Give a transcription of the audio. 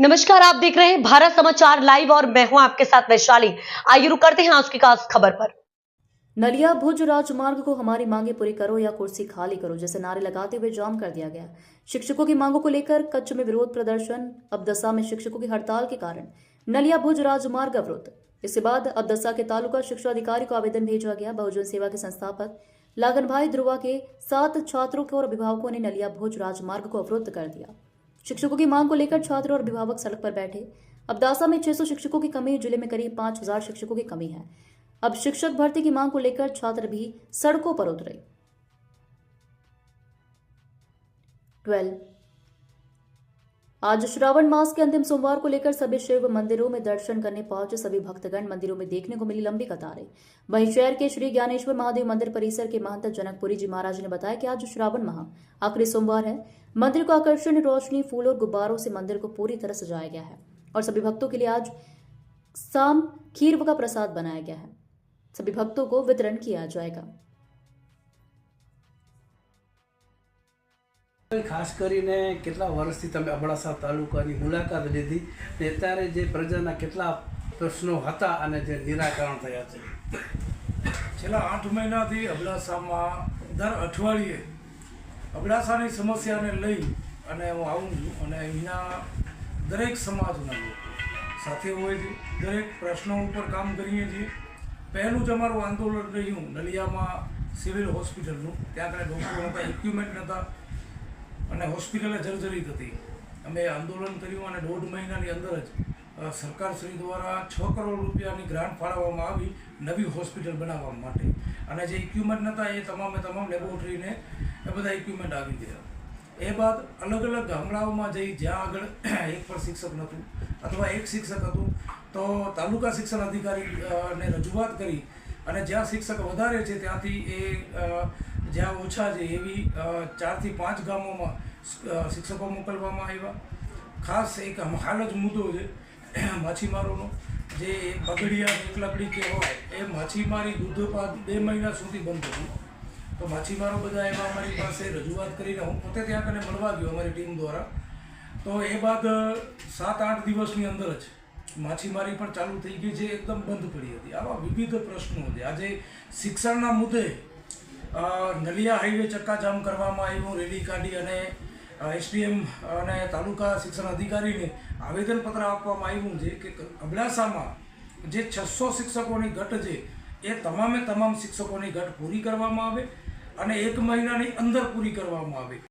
नमस्कार, आप देख रहे हैं भारत समाचार लाइव और मैं हूं आपके साथ वैशाली। आइए रुक करते हैं आज की खास खबर पर। नलिया भुज राजमार्ग को हमारी मांगे पूरी करो या कुर्सी खाली करो जैसे नारे लगाते हुए जाम कर दिया गया। शिक्षकों की मांगों को लेकर कच्छ में विरोध प्रदर्शन। अबदसा में शिक्षकों की हड़ताल के कारण नलिया भुज राजमार्ग अवरुद्ध। इसके बाद अबदसा के तालुका शिक्षा अधिकारी को आवेदन भेजा गया। बहुजन सेवा के संस्थापक लागन भाई ध्रुवा के 7 छात्रों के और अभिभावकों ने नलिया भुज राजमार्ग को अवरुद्ध कर दिया। शिक्षकों की मांग को लेकर छात्र और अभिभावक सड़क पर बैठे। अबदासा में 600 शिक्षकों की कमी, जिले में करीब 5000 शिक्षकों की कमी है। अब शिक्षक भर्ती की मांग को लेकर छात्र भी सड़कों पर उतरे। 12 आज श्रावण मास के अंतिम सोमवार को लेकर सभी शिव मंदिरों में दर्शन करने पहुंचे सभी भक्तगण। मंदिरों में देखने को मिली लंबी कतारें। वहीं शहर के श्री ज्ञानेश्वर महादेव मंदिर परिसर के महंत जनकपुरी जी महाराज ने बताया कि आज श्रावण माह आखिरी सोमवार है। मंदिर को आकर्षण रोशनी, फूल और गुब्बारों से मंदिर को पूरी तरह सजाया गया है और सभी भक्तों के लिए आज शाम खीर का प्रसाद बनाया गया है। सभी भक्तों को वितरण किया जाएगा। खास કરીને કેટલા વર્ષથી તમે અબડાસા તાલુકાની મુલાકાત લીધી ને અત્યારે જે પ્રજાના કેટલા પ્રશ્નો હતા અને જે નિરાકરણ થયા છે? છેલ્લા 8 મહિનાથી અબડાસામાં દર અઠવાડિયે અબડાસાની સમસ્યાને લઈ અને હું આવું છું અને અહીંના દરેક સમાજના લોકો સાથે હોય છે। દરેક પ્રશ્નો ઉપર કામ કરીએ છીએ। પહેલું જ અમારું આંદોલન રહ્યું નલિયામાં સિવિલ હોસ્પિટલનું। ત્યાં આગળ ડૉક્ટરો નહોતા, ઇક્વિપમેન્ટ નહોતા અને હોસ્પિટલે જર્જરિત હતી। અમે આંદોલન કર્યું અને 1.5 મહિનાની અંદર જ સરકારશ્રી દ્વારા 6 કરોડ રૂપિયાની ગ્રાન્ટ ફાળવવામાં આવી નવી હોસ્પિટલ બનાવવા માટે અને જે ઇક્વિપમેન્ટ નહોતા એ તમામ લેબોરેટરીને એ બધા ઇક્વિપમેન્ટ આવી ગયા। એ બાદ અલગ અલગ ગામડાઓમાં જઈ જ્યાં આગળ એક પણ શિક્ષક નહોતું અથવા એક શિક્ષક હતું તો તાલુકા શિક્ષણ અધિકારીને રજૂઆત કરી અને જ્યાં શિક્ષક વધારે છે ત્યાંથી એ જ્યાં ઓછા છે એવી 4 થી 5 ગામોમાં શિક્ષકો મોકલવામાં આવ્યા। ખાસ એક હાલ જ મુદ્દો છે માછીમારોનો, જે બગડિયા એકલકડી કે હોય એ માછીમારી દૂધપાક 2 મહિના સુધી બંધ હતી। તો માછીમારો બધા એમાં અમારી પાસે રજૂઆત કરીને હું પોતે ત્યાં કને મળવા ગયો અમારી ટીમ દ્વારા। તો એ બાદ 7-8 દિવસની અંદર જ માછીમારી પણ ચાલુ થઈ ગઈ છે, એકદમ બંધ પડી હતી। આવા વિવિધ પ્રશ્નો છે। આજે શિક્ષણના મુદ્દે નલિયા હાઈવે ચક્કાજામ કરવામાં આવ્યું, રેલી કાઢી અને એસડીએમ અને તાલુકા શિક્ષણ અધિકારીને આવેદનપત્ર આપવામાં આવ્યું છે કે અબડાસામાં જે 600 શિક્ષકોની ઘટ છે એ તમામે તમામ શિક્ષકોની ઘટ પૂરી કરવામાં આવે અને 1 મહિનાની અંદર પૂરી કરવામાં આવે।